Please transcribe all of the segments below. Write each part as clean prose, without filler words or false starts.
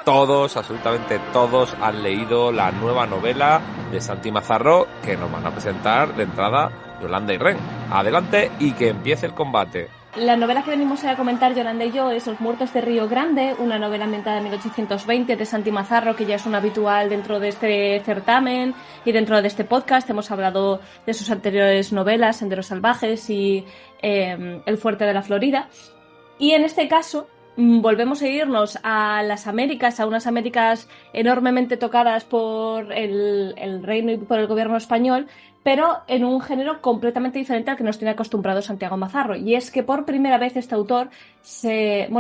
todos, absolutamente todos, han leído la nueva novela de Santi Mazarro que nos van a presentar de entrada Yolanda y Ren. Adelante y que empiece el combate. La novela que venimos a comentar, Yolanda y yo, es Los muertos de Río Grande, una novela ambientada en 1820 de Santi Mazarro, que ya es un habitual dentro de este certamen y dentro de este podcast. Hemos hablado de sus anteriores novelas, Senderos Salvajes y El Fuerte de la Florida. Y en este caso volvemos a irnos a las Américas, a unas Américas enormemente tocadas por el reino y por el gobierno español, pero en un género completamente diferente al que nos tiene acostumbrado Santiago Mazarro. Y es que por primera vez este autor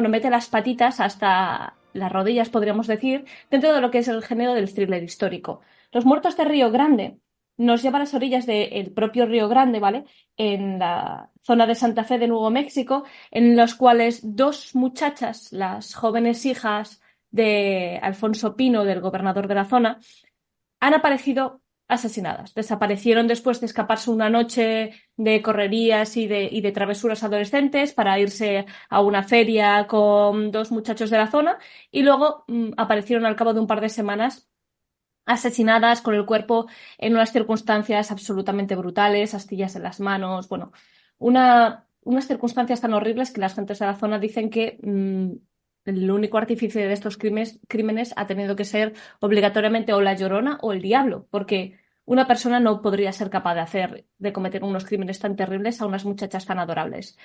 mete las patitas hasta las rodillas, podríamos decir, dentro de lo que es el género del thriller histórico. Los muertos de Río Grande nos lleva a las orillas del propio Río Grande, ¿vale? En la zona de Santa Fe de Nuevo México, en los cuales dos muchachas, las jóvenes hijas de Alfonso Pino, del gobernador de la zona, han aparecido asesinadas. Desaparecieron después de escaparse una noche de correrías y de travesuras adolescentes para irse a una feria con dos muchachos de la zona y luego aparecieron al cabo de un par de semanas asesinadas con el cuerpo en unas circunstancias absolutamente brutales, astillas en las manos, bueno, unas circunstancias tan horribles que las gentes de la zona dicen que el único artífice de estos crímenes ha tenido que ser obligatoriamente o la Llorona o el diablo, porque una persona no podría ser capaz de cometer unos crímenes tan terribles a unas muchachas tan adorables.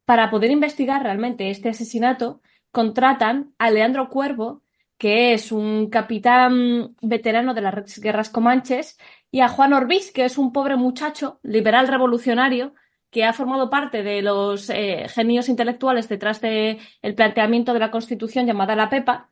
Para poder investigar realmente este asesinato, contratan a Leandro Cuervo, que es un capitán veterano de las guerras comanches, y a Juan Orbís, que es un pobre muchacho liberal revolucionario que ha formado parte de los genios intelectuales detrás del planteamiento de la Constitución llamada la Pepa,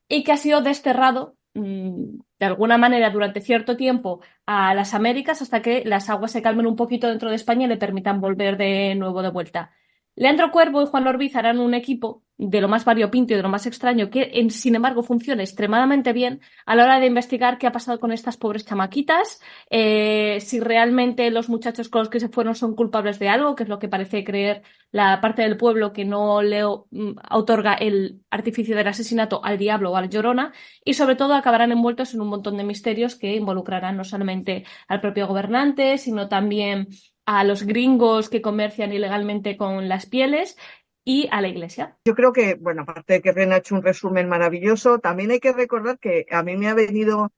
y que ha sido desterrado de alguna manera durante cierto tiempo a las Américas hasta que las aguas se calmen un poquito dentro de España y le permitan volver de nuevo de vuelta. Leandro Cuervo y Juan Orbiz harán un equipo de lo más variopinto y de lo más extraño que, sin embargo, funciona extremadamente bien a la hora de investigar qué ha pasado con estas pobres chamaquitas, si realmente los muchachos con los que se fueron son culpables de algo, que es lo que parece creer la parte del pueblo que no le otorga el artificio del asesinato al diablo o al Llorona, y sobre todo acabarán envueltos en un montón de misterios que involucrarán no solamente al propio gobernante, sino también a los gringos que comercian ilegalmente con las pieles y a la iglesia. Yo creo que, bueno, aparte de que Ren ha hecho un resumen maravilloso, también hay que recordar que a mí me ha venido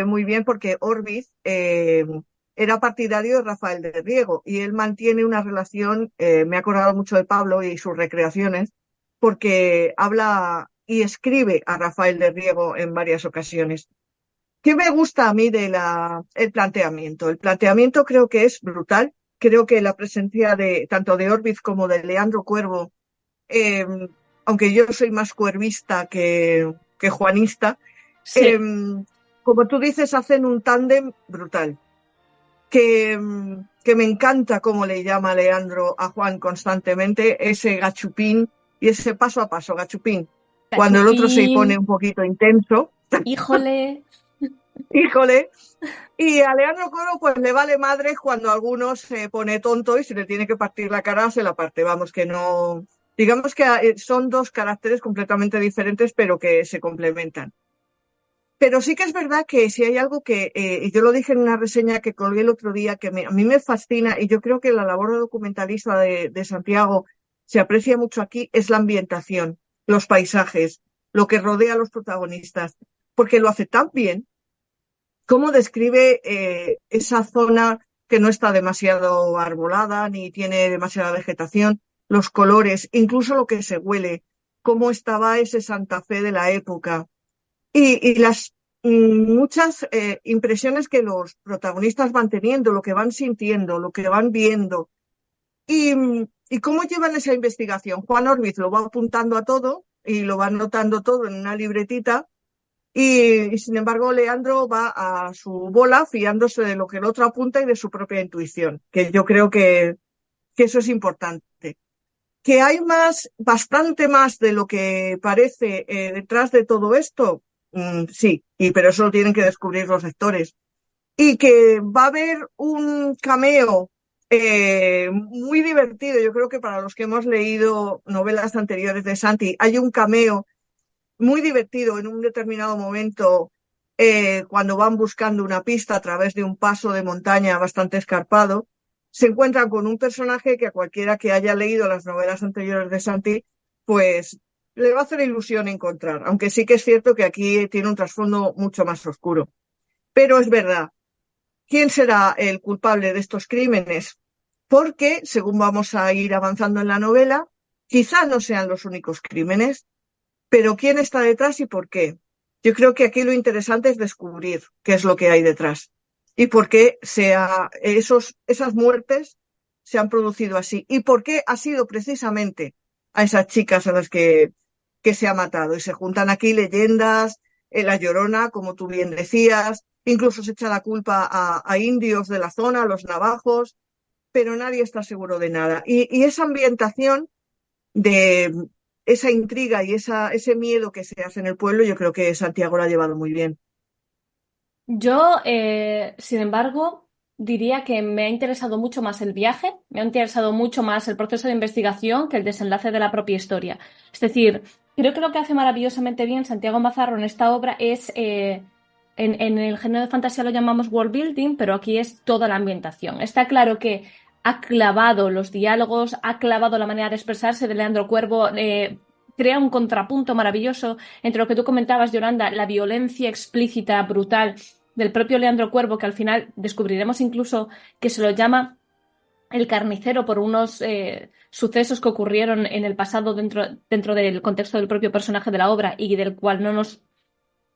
muy bien porque Orbiz era partidario de Rafael de Riego y él mantiene una relación, me ha acordado mucho de Pablo y sus recreaciones, porque habla y escribe a Rafael de Riego en varias ocasiones. ¿Qué me gusta a mí el planteamiento? El planteamiento creo que es brutal. Creo que la presencia de tanto de Orbiz como de Leandro Cuervo, eh, aunque yo soy más cuervista que juanista, Sí. como tú dices, hacen un tándem brutal. Que me encanta cómo le llama Leandro a Juan constantemente, ese gachupín y ese paso a paso, gachupín. Cuando el otro se pone Cachupín, un poquito intenso, híjole. híjole. Y a Leandro Coro pues le vale madre cuando alguno se pone tonto y se le tiene que partir la cara, se la parte. Vamos, que no... Digamos que son dos caracteres completamente diferentes, pero que se complementan. Pero sí que es verdad que si hay algo que, y yo lo dije en una reseña que colgué el otro día, que a mí me fascina, y yo creo que la labor de documentalista de Santiago se aprecia mucho aquí, es la ambientación, los paisajes, lo que rodea a los protagonistas, porque lo hace tan bien. ¿Cómo describe esa zona que no está demasiado arbolada ni tiene demasiada vegetación, los colores, incluso lo que se huele, cómo estaba ese Santa Fe de la época y las muchas impresiones que los protagonistas van teniendo, lo que van sintiendo, lo que van viendo y cómo llevan esa investigación? Juan Orbiz lo va apuntando a todo y lo va anotando todo en una libretita. Y sin embargo, Leandro va a su bola fiándose de lo que el otro apunta y de su propia intuición, que yo creo que eso es importante. Que hay bastante más de lo que parece detrás de todo esto, sí, pero eso lo tienen que descubrir los lectores. Y que va a haber un cameo muy divertido. Yo creo que para los que hemos leído novelas anteriores de Santi, hay un cameo muy divertido en un determinado momento, cuando van buscando una pista a través de un paso de montaña bastante escarpado, se encuentran con un personaje que a cualquiera que haya leído las novelas anteriores de Santi, pues le va a hacer ilusión encontrar, aunque sí que es cierto que aquí tiene un trasfondo mucho más oscuro. Pero es verdad, ¿quién será el culpable de estos crímenes? Porque, según vamos a ir avanzando en la novela, quizá no sean los únicos crímenes, pero ¿quién está detrás y por qué? Yo creo que aquí lo interesante es descubrir qué es lo que hay detrás y por qué esas muertes se han producido así y por qué ha sido precisamente a esas chicas a las que se ha matado. Y se juntan aquí leyendas, La Llorona, como tú bien decías, incluso se echa la culpa a indios de la zona, a los navajos, pero nadie está seguro de nada. Y esa ambientación de esa intriga y ese miedo que se hace en el pueblo, yo creo que Santiago lo ha llevado muy bien. Yo, sin embargo, diría que me ha interesado mucho más el viaje, me ha interesado mucho más el proceso de investigación que el desenlace de la propia historia. Es decir, creo que lo que hace maravillosamente bien Santiago Mazarro en esta obra es, en el género de fantasía lo llamamos world building, pero aquí es toda la ambientación. Está claro que ha clavado los diálogos, ha clavado la manera de expresarse de Leandro Cuervo, crea un contrapunto maravilloso entre lo que tú comentabas, Yolanda, la violencia explícita, brutal del propio Leandro Cuervo, que al final descubriremos incluso que se lo llama el carnicero por unos sucesos que ocurrieron en el pasado dentro del contexto del propio personaje de la obra y del cual no nos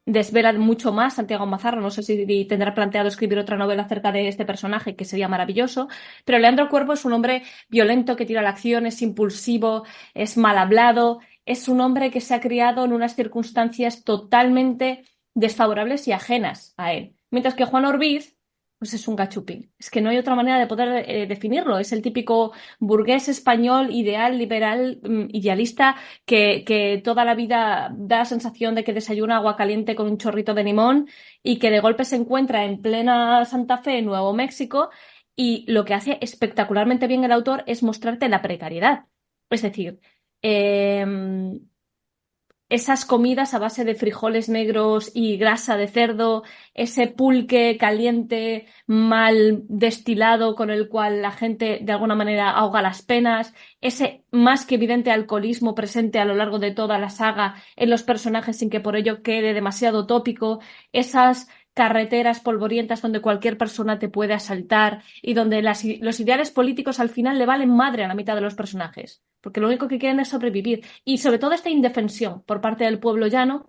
desvela mucho más Santiago Mazarro. No sé si tendrá planteado escribir otra novela acerca de este personaje, que sería maravilloso, pero Leandro Cuervo es un hombre violento que tira la acción, es impulsivo, es mal hablado, es un hombre que se ha criado en unas circunstancias totalmente desfavorables y ajenas a él. Mientras que Juan Orbiz, pues es un gachupín. Es que no hay otra manera de poder definirlo. Es el típico burgués español, ideal, liberal, idealista, que toda la vida da la sensación de que desayuna agua caliente con un chorrito de limón y que de golpe se encuentra en plena Santa Fe, Nuevo México, y lo que hace espectacularmente bien el autor es mostrarte la precariedad. Es decir, esas comidas a base de frijoles negros y grasa de cerdo, ese pulque caliente mal destilado con el cual la gente de alguna manera ahoga las penas, ese más que evidente alcoholismo presente a lo largo de toda la saga en los personajes sin que por ello quede demasiado tópico, esas carreteras polvorientas donde cualquier persona te puede asaltar y donde los ideales políticos al final le valen madre a la mitad de los personajes, porque lo único que quieren es sobrevivir. Y sobre todo esta indefensión por parte del pueblo llano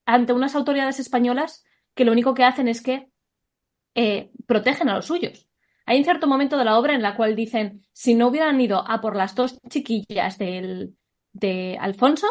ante unas autoridades españolas que lo único que hacen es que protegen a los suyos. Hay un cierto momento de la obra en la cual dicen, si no hubieran ido a por las dos chiquillas de Alfonso,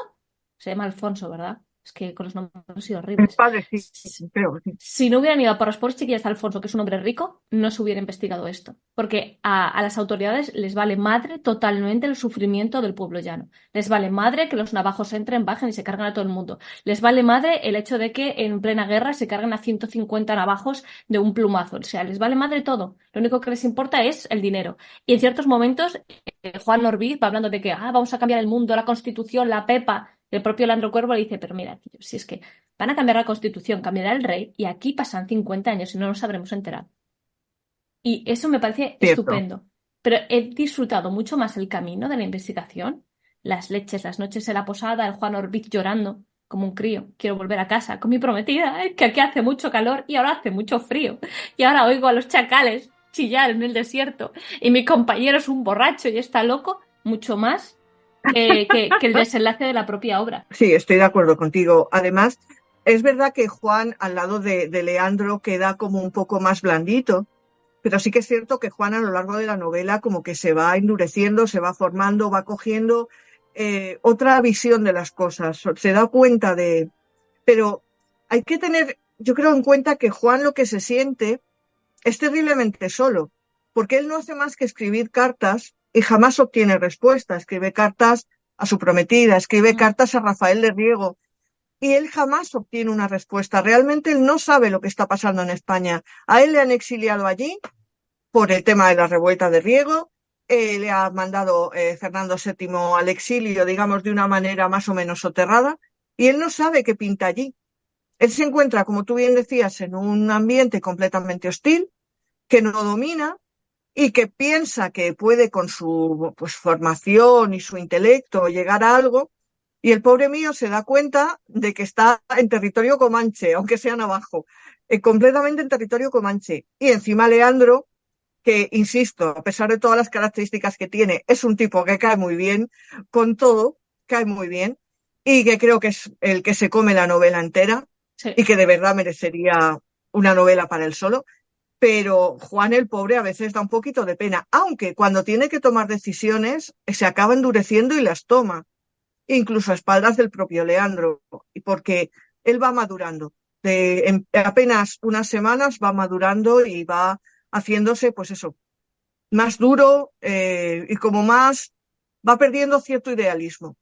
se llama Alfonso, ¿verdad? Es que con los nombres han sido El horribles. padre, sí, creo que sí. Si no hubieran ido a por las pobres chiquillas de Alfonso, que es un hombre rico, no se hubiera investigado esto. Porque a las autoridades les vale madre totalmente el sufrimiento del pueblo llano. Les vale madre que los navajos entren, bajen y se carguen a todo el mundo. Les vale madre el hecho de que en plena guerra se carguen a 150 navajos de un plumazo. O sea, les vale madre todo. Lo único que les importa es el dinero. Y en ciertos momentos, Juan Orbiz va hablando de que vamos a cambiar el mundo, la Constitución, la Pepa. El propio Leandro Cuervo le dice, pero mira, tío, si es que van a cambiar la Constitución, cambiará el rey y aquí pasan 50 años y no nos habremos enterado. Y eso me parece Cierto. estupendo. Pero he disfrutado mucho más el camino de la investigación. Las leches, las noches en la posada, el Juan Orbiz llorando como un crío. Quiero volver a casa con mi prometida, que aquí hace mucho calor y ahora hace mucho frío. Y ahora oigo a los chacales chillar en el desierto y mi compañero es un borracho y está loco. Mucho más que el desenlace de la propia obra. Sí, estoy de acuerdo contigo. Además, es verdad que Juan, al lado de Leandro, queda como un poco más blandito, pero sí que es cierto que Juan, a lo largo de la novela, como que se va endureciendo, se va formando, va cogiendo otra visión de las cosas, se da cuenta de... Pero hay que tener, yo creo, en cuenta que Juan lo que se siente es terriblemente solo, porque él no hace más que escribir cartas y jamás obtiene respuesta. Escribe cartas a su prometida, escribe cartas a Rafael de Riego y él jamás obtiene una respuesta. Realmente él no sabe lo que está pasando en España. A él le han exiliado allí por el tema de la revuelta de Riego, le ha mandado Fernando VII al exilio, digamos, de una manera más o menos soterrada, y él no sabe qué pinta allí. Él se encuentra, como tú bien decías, en un ambiente completamente hostil, que no domina y que piensa que puede con su pues, formación y su intelecto llegar a algo, y el pobre mío se da cuenta de que está en territorio comanche, aunque sea navajo, completamente en territorio comanche. Y encima Leandro, que, insisto, a pesar de todas las características que tiene, es un tipo que cae muy bien, con todo, cae muy bien, y que creo que es el que se come la novela entera Sí. y que de verdad merecería una novela para él solo. Pero Juan el pobre a veces da un poquito de pena, aunque cuando tiene que tomar decisiones se acaba endureciendo y las toma, incluso a espaldas del propio Leandro, y porque él va madurando. En apenas unas semanas va madurando y va haciéndose, pues eso, más duro y como más va perdiendo cierto idealismo.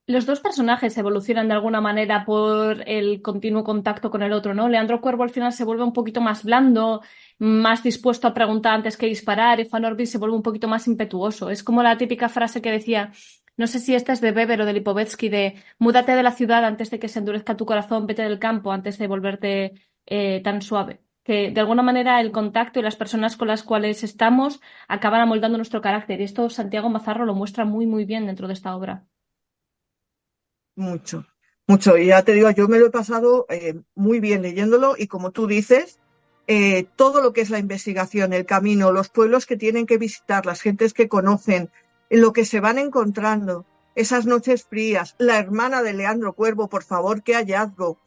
Los dos personajes evolucionan de alguna manera por el continuo contacto con el otro, ¿no? Leandro Cuervo al final se vuelve un poquito más blando, más dispuesto a preguntar antes que disparar, y Juan Orbi se vuelve un poquito más impetuoso. Es como la típica frase que decía, no sé si esta es de Weber o de Lipovetsky, de múdate de la ciudad antes de que se endurezca tu corazón, vete del campo antes de volverte tan suave. Que de alguna manera el contacto y las personas con las cuales estamos acaban amoldando nuestro carácter. Y esto Santiago Mazarro lo muestra muy, muy bien dentro de esta obra. Mucho, mucho. Y ya te digo, yo me lo he pasado muy bien leyéndolo y como tú dices, todo lo que es la investigación, el camino, los pueblos que tienen que visitar, las gentes que conocen, lo que se van encontrando, esas noches frías, la hermana de Leandro Cuervo, por favor, qué hallazgo,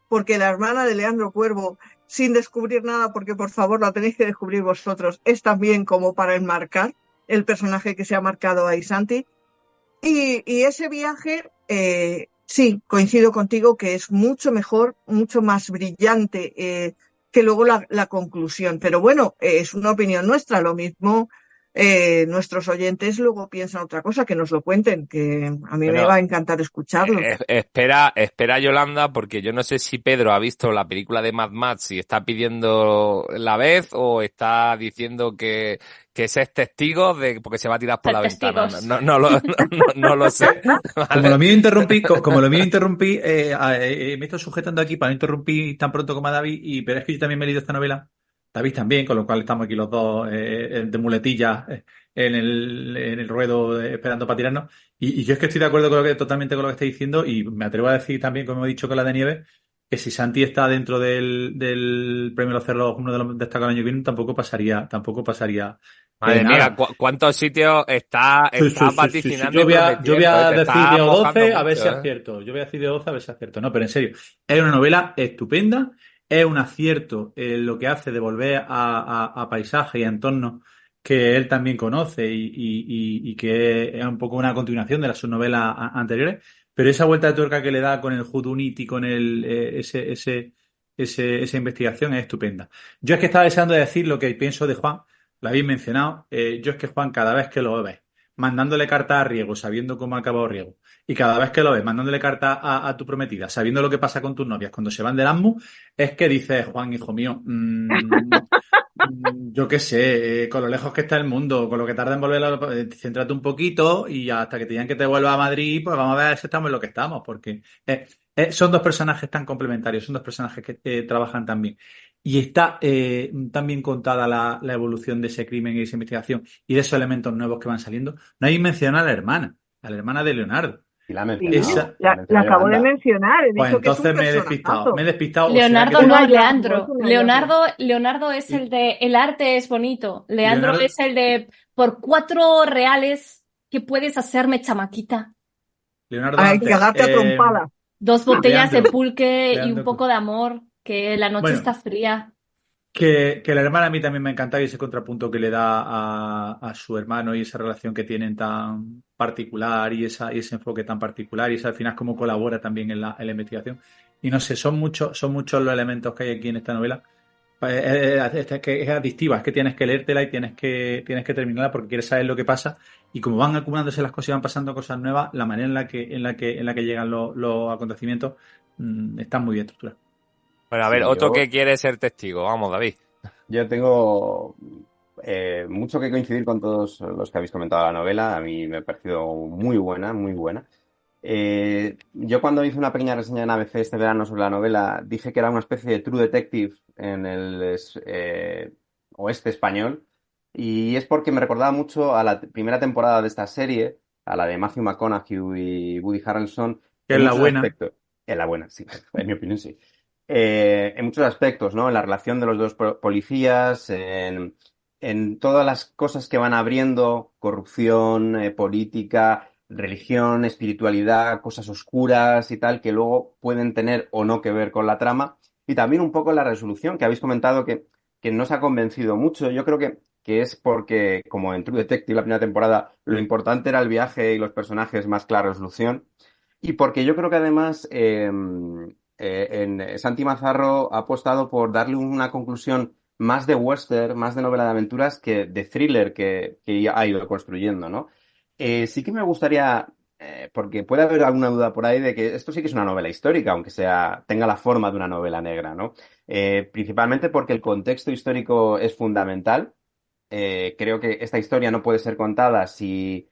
porque la hermana de Leandro Cuervo, sin descubrir nada, porque por favor la tenéis que descubrir vosotros, es también como para enmarcar el personaje que se ha marcado ahí, Santi. Y ese viaje, sí, coincido contigo que es mucho mejor, mucho más brillante que luego la conclusión. Pero bueno, es una opinión nuestra. Lo mismo nuestros oyentes luego piensan otra cosa, que nos lo cuenten, que a mí me Bueno, va a encantar escucharlo. espera Yolanda, porque yo no sé si Pedro ha visto la película de Mad Max y está pidiendo la vez o está diciendo que ese es testigo de porque se va a tirar por Ser la ventana. testigos. No lo sé. Como lo ¿Vale? mío interrumpí, como lo mío interrumpí, me estoy sujetando aquí para no interrumpir tan pronto como a David, pero es que yo también me he leído esta novela, David también, con lo cual estamos aquí los dos de muletillas en el ruedo esperando para tirarnos. Y yo es que estoy de acuerdo totalmente con lo que estáis diciendo y me atrevo a decir también, como he dicho con la de Nieves, que si Santi está dentro del premio Los Cerros, uno de los destacados del año que viene, tampoco pasaría Madre mía, nada. ¿cuántos sitios Sí, sí, está sí, sí, sí. vaticinando Yo y voy prometiendo? a Te decir está 10 o mojando 12 a ver si mucho, ¿eh? acierto. Yo voy a decir 10 o 12 a ver si acierto. No, pero en serio, es una novela estupenda, es un acierto lo que hace de volver a paisaje y a entornos que él también conoce y que es un poco una continuación de las sus novelas anteriores, pero esa vuelta de tuerca que le da con el Who Done It y con esa investigación es estupenda. Yo es que estaba deseando decir lo que pienso de Juan, lo habéis mencionado. Yo es que Juan, cada vez que lo ves, mandándole carta a Riego, sabiendo cómo ha acabado Riego, y cada vez que lo ves, mandándole carta a tu prometida, sabiendo lo que pasa con tus novias cuando se van del Asmus, es que dices, Juan, hijo mío, yo qué sé, con lo lejos que está el mundo, con lo que tarda en volver, céntrate un poquito y hasta que te digan que te vuelva a Madrid, pues vamos a ver si estamos en lo que estamos, porque son dos personajes tan complementarios, son dos personajes que trabajan tan bien. Y está tan bien contada la evolución de ese crimen y esa investigación y de esos elementos nuevos que van saliendo. No hay mención a la hermana de Leonardo. Y la ha Sí, mencionado, la acabo de Yolanda. mencionar, he Pues dicho que es un entonces me personajazo. he despistado, o será que Leonardo Un no, hallazgo, es Leandro. un hallazgo. Leonardo es el de el arte es bonito. Leandro Leonardo, es el de por 4 reales, ¿qué puedes hacerme, chamaquita? Leonardo Hay que antes, darte a trompada. 2 botellas de Leandro, pulque y un Leandro. poco de amor, que la noche está Bueno, fría. que la hermana a mí también me encanta y ese contrapunto que le da a su hermano y esa relación que tienen tan particular y ese enfoque tan particular y esa al final cómo colabora también en la investigación. Y no sé, son muchos los elementos que hay aquí en esta novela. Que es adictiva, es que tienes que leértela y tienes que terminarla porque quieres saber lo que pasa y como van acumulándose las cosas y van pasando cosas nuevas, la manera en la que llegan los acontecimientos está muy bien estructurada. Bueno, a ver, Sí, otro que quiere ser testigo. Vamos, David. yo tengo mucho que coincidir con todos los que habéis comentado la novela. A mí me ha parecido muy buena, muy buena. Yo cuando hice una pequeña reseña en ABC este verano sobre la novela, dije que era una especie de True Detective en el oeste español, y es porque me recordaba mucho a la primera temporada de esta serie, a la de Matthew McConaughey y Woody Harrelson, Que en es la muchos buena. aspectos. En la buena, sí, en mi opinión sí. En muchos aspectos, ¿no? En la relación de los dos policías, en todas las cosas que van abriendo, corrupción, política, religión, espiritualidad, cosas oscuras y tal, que luego pueden tener o no que ver con la trama. Y también un poco la resolución que habéis comentado que no os ha convencido mucho. Yo creo que es porque, como en True Detective, la primera temporada, lo importante era el viaje y los personajes más que la resolución. Y porque yo creo que además en Santi Mazarro ha apostado por darle una conclusión más de western, más de novela de aventuras que de thriller que ha ido construyendo, ¿no? Sí que me gustaría, porque puede haber alguna duda por ahí de que esto sí que es una novela histórica, aunque tenga la forma de una novela negra, ¿no? Principalmente porque el contexto histórico es fundamental. Creo que esta historia no puede ser contada si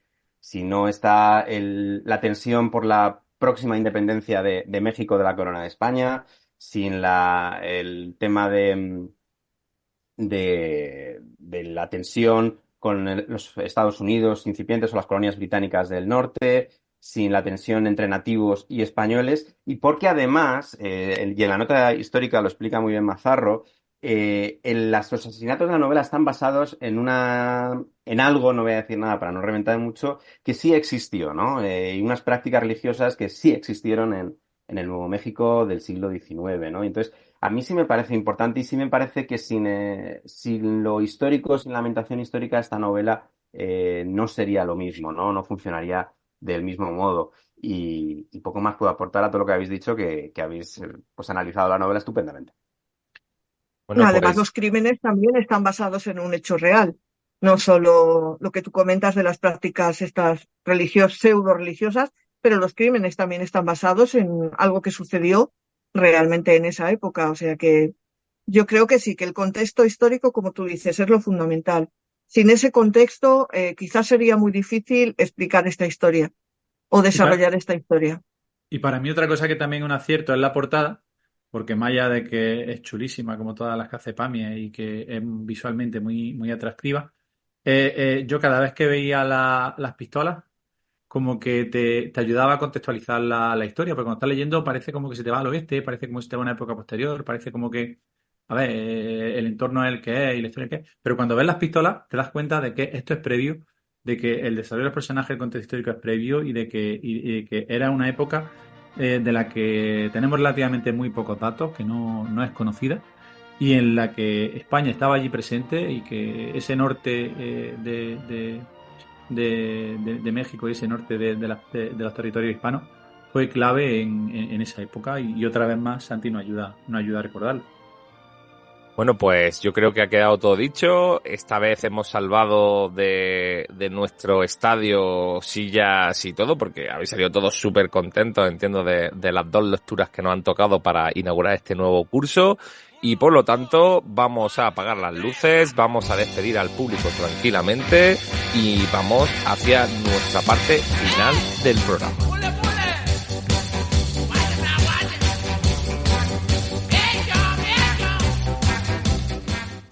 no está la tensión por la próxima independencia de México de la Corona de España, sin el tema de la tensión con los Estados Unidos incipientes o las colonias británicas del norte, sin la tensión entre nativos y españoles, y porque además, y en la nota histórica lo explica muy bien Mazarro, los asesinatos de la novela están basados en algo, no voy a decir nada para no reventar mucho, que sí existió, ¿no? Y unas prácticas religiosas que sí existieron en el Nuevo México del siglo XIX, ¿no? Entonces, a mí sí me parece importante y sí me parece que sin lo histórico, sin la ambientación histórica, esta novela no sería lo mismo, ¿no? No funcionaría del mismo modo. Y poco más puedo aportar a todo lo que habéis dicho, que habéis pues analizado la novela estupendamente. Bueno, Además, pues los crímenes también están basados en un hecho real, no solo lo que tú comentas de las prácticas estas pseudo religiosas, pero los crímenes también están basados en algo que sucedió realmente en esa época. O sea que yo creo que sí, que el contexto histórico, como tú dices, es lo fundamental. Sin ese contexto, quizás sería muy difícil explicar esta historia o Y para, desarrollar esta historia. y para mí otra cosa que también es un acierto es la portada, porque más allá de que es chulísima como todas las que hace Pamia y que es visualmente muy, muy atractiva, yo cada vez que veía las pistolas, como que te ayudaba a contextualizar la historia, porque cuando estás leyendo parece como que se te va al oeste, parece como si te va a una época posterior, parece como que, a ver, el entorno es el que es y la historia es el que es, pero cuando ves las pistolas te das cuenta de que esto es previo, de que el desarrollo del personaje, el contexto histórico es previo y de que era una época de la que tenemos relativamente muy pocos datos, que no es conocida, y en la que España estaba allí presente y que ese norte de México y ese norte de los territorios hispanos fue clave en esa época y otra vez más Santi nos ayuda a recordarlo. bueno, pues yo creo que ha quedado todo dicho. Esta vez hemos salvado de nuestro estadio sillas y todo, porque habéis salido todos súper contentos, entiendo, de las dos lecturas que nos han tocado para inaugurar este nuevo curso. Y por lo tanto, vamos a apagar las luces, vamos a despedir al público tranquilamente y vamos hacia nuestra parte final del programa.